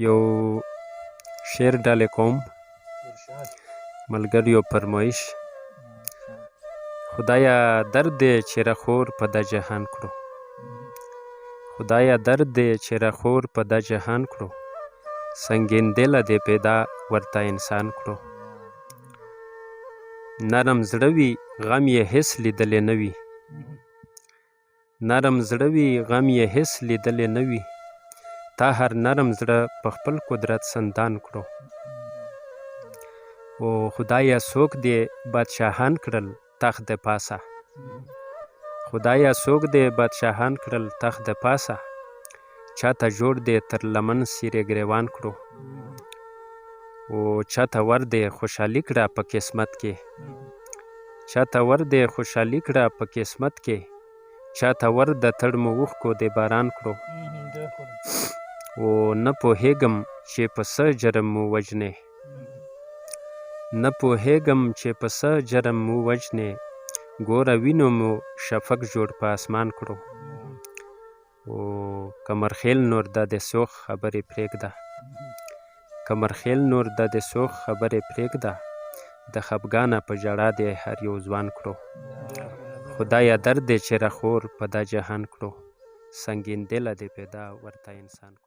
یو شعر ډالې کوم ملګریو فرمایش خدایا درد دی چې رخور په دا جهان کړو خدایا درد دی چې رخور په دا جهان کړو سنگین دله دې پیدا ورته انسان کړو نرم زړه وي غم یې هېڅ لیدلی نه وي نرم زړه وي غم یې هېڅ لیدلی نه وي تا هر نرم زړه په خپل قدرت سندان کړو او خدایا څوک دې بادشاهان کړل تخت د پاسه خدایا څوک دې بادشاهان کړل تخت د پاسه چاته جوړ دې تر لمن سیرې ګریوان کړو او چاته ور دې خوشحالي کړه په قسمت کې چاته ور دې خوشحالي کړه په قسمت کې چاته ور د تړمو اوښکو دې باران کړو او نه پوهېږم چې په څه جرم مو وژنې نه پوهېږم چې په څه جرم مو وژنې ګوره وینو مو شفق جوړ په اسمان کړو او کمرخیل نور د دې سوخ خبرې پرېږده کمرخیل نور د دې سوخ خبرې پرېږده د خفګانه په ژړا دې هر یو ځوان کړو خدایا درد دې چې رخور په دا جهان کړو سنگین دله دې پیدا ورته انسان کړو